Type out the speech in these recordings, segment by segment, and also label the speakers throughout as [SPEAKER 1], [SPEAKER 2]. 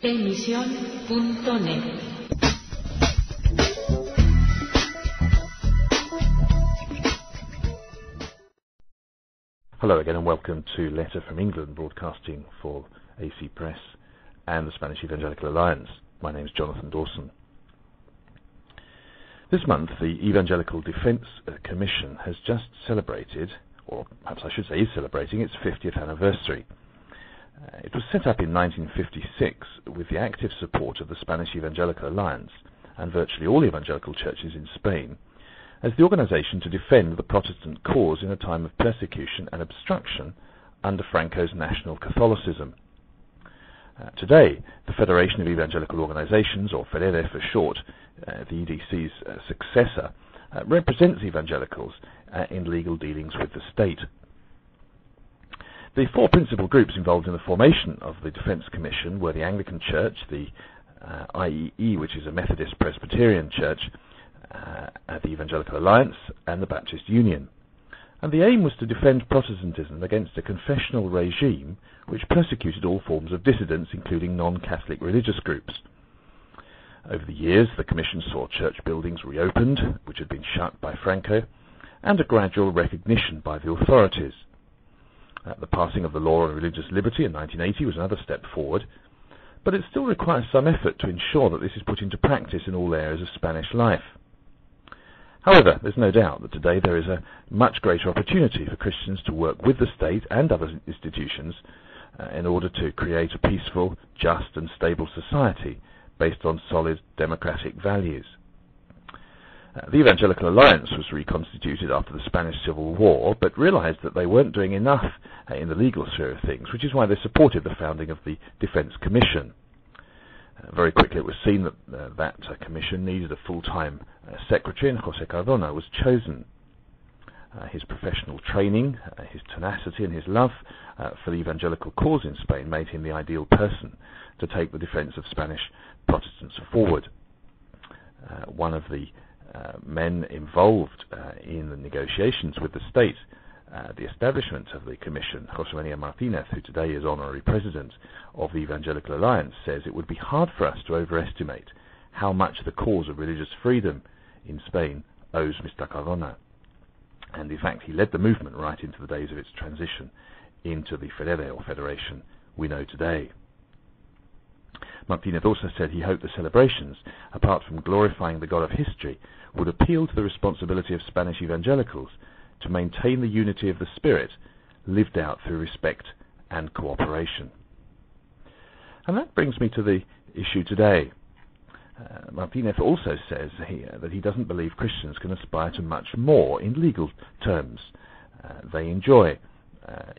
[SPEAKER 1] Emisión.net.
[SPEAKER 2] Hello again and welcome to Letter from England, broadcasting for AC Press and the Spanish Evangelical Alliance. My name is Jonathan Dawson. This month the Evangelical Defence Commission has just celebrated, or perhaps I should say is celebrating, its 50th anniversary. It was set up in 1956 with the active support of the Spanish Evangelical Alliance and virtually all evangelical churches in Spain as the organisation to defend the Protestant cause in a time of persecution and obstruction under Franco's national Catholicism. Today, the Federation of Evangelical Organisations, or FEDERE for short, the EDC's successor, represents evangelicals in legal dealings with the state. The four principal groups involved in the formation of the Defence Commission were the Anglican Church, the IEE, which is a Methodist Presbyterian church, the Evangelical Alliance, and the Baptist Union. And the aim was to defend Protestantism against a confessional regime which persecuted all forms of dissidence, including non-Catholic religious groups. Over the years, the Commission saw church buildings reopened, which had been shut by Franco, and a gradual recognition by the authorities. The passing of the Law on Religious Liberty in 1980 was another step forward, but it still requires some effort to ensure that this is put into practice in all areas of Spanish life. However, there's no doubt that today there is a much greater opportunity for Christians to work with the state and other institutions in order to create a peaceful, just and stable society based on solid democratic values. The Evangelical Alliance was reconstituted after the Spanish Civil War, but realised that they weren't doing enough in the legal sphere of things, which is why they supported the founding of the Defence Commission. Very quickly it was seen that that commission needed a full-time secretary, and José Cardona was chosen. His professional training, his tenacity and his love for the evangelical cause in Spain made him the ideal person to take the defence of Spanish Protestants forward. One of the men involved in the negotiations with the state, the establishment of the Commission, José María Martínez, who today is honorary president of the Evangelical Alliance, says it would be hard for us to overestimate how much the cause of religious freedom in Spain owes Mr. Cardona. And in fact, he led the movement right into the days of its transition into the FEDERE, or Federation, we know today. Martínez also said he hoped the celebrations, apart from glorifying the God of history, would appeal to the responsibility of Spanish evangelicals to maintain the unity of the Spirit, lived out through respect and cooperation. And that brings me to the issue today. Martínez also says that he doesn't believe Christians can aspire to much more in legal terms. They enjoy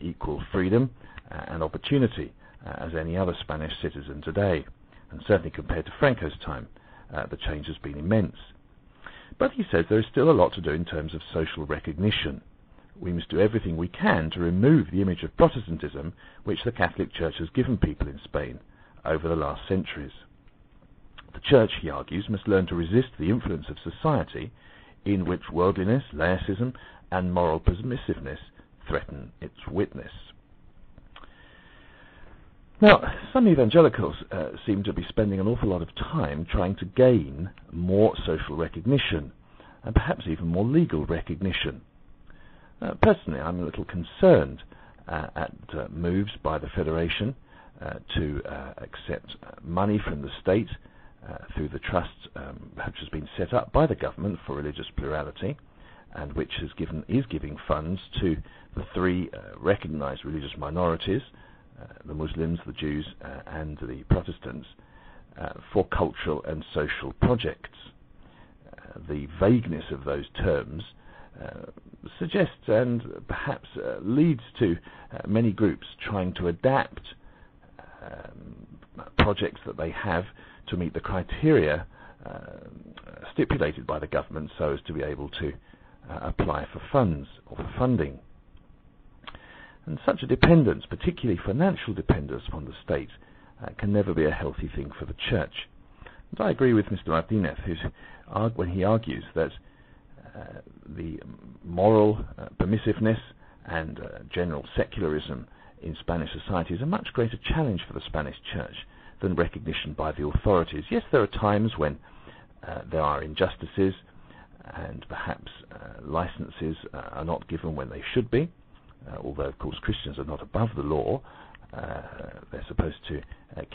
[SPEAKER 2] equal freedom and opportunity as any other Spanish citizen today, and certainly compared to Franco's time, the change has been immense. But he says there is still a lot to do in terms of social recognition. We must do everything we can to remove the image of Protestantism which the Catholic Church has given people in Spain over the last centuries. The Church, he argues, must learn to resist the influence of society in which worldliness, laicism, and moral permissiveness threaten its witness. Now, some evangelicals seem to be spending an awful lot of time trying to gain more social recognition, and perhaps even more legal recognition. Personally, I'm a little concerned at moves by the Federation to accept money from the state through the trust which has been set up by the government for religious plurality, and which is giving funds to the three recognised religious minorities, the Muslims, the Jews, and the Protestants, for cultural and social projects. The vagueness of those terms suggests and perhaps leads to many groups trying to adapt projects that they have to meet the criteria stipulated by the government so as to be able to apply for funds or for funding. And such a dependence, particularly financial dependence upon the state, can never be a healthy thing for the Church. And I agree with Mr. Martínez when he argues that the moral permissiveness and general secularism in Spanish society is a much greater challenge for the Spanish Church than recognition by the authorities. Yes, there are times when there are injustices and perhaps licenses are not given when they should be, although of course Christians are not above the law. They're supposed to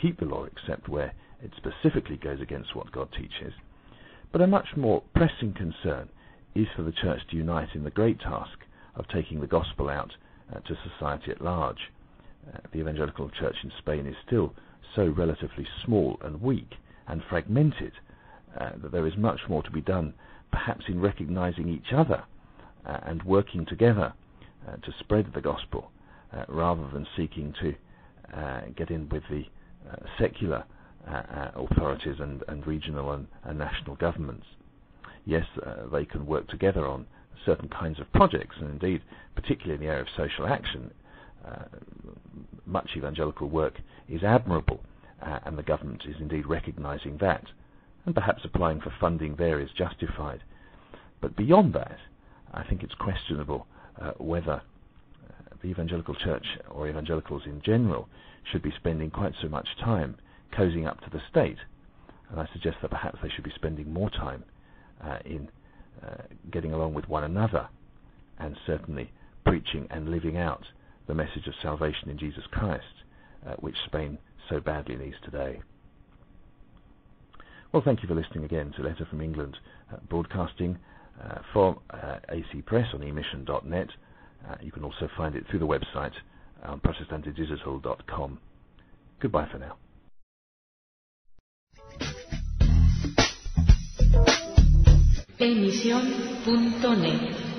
[SPEAKER 2] keep the law except where it specifically goes against what God teaches. But a much more pressing concern is for the Church to unite in the great task of taking the gospel out to society at large. The evangelical church in Spain is still so relatively small and weak and fragmented that there is much more to be done, perhaps in recognizing each other and working together to spread the gospel, rather than seeking to get in with the secular authorities and regional and national governments. Yes, they can work together on certain kinds of projects, and indeed, particularly in the area of social action, much evangelical work is admirable, and the government is indeed recognizing that, and perhaps applying for funding there is justified. But beyond that, I think it's questionable whether the evangelical church or evangelicals in general should be spending quite so much time cozying up to the state, and I suggest that perhaps they should be spending more time in getting along with one another, and certainly preaching and living out the message of salvation in Jesus Christ, which Spain so badly needs today. Well, thank you for listening again to Letter from England, broadcasting from AC Press on emission.net. You can also find it through the website on protestantedigital.com. Goodbye for now.
[SPEAKER 1] Emisión.net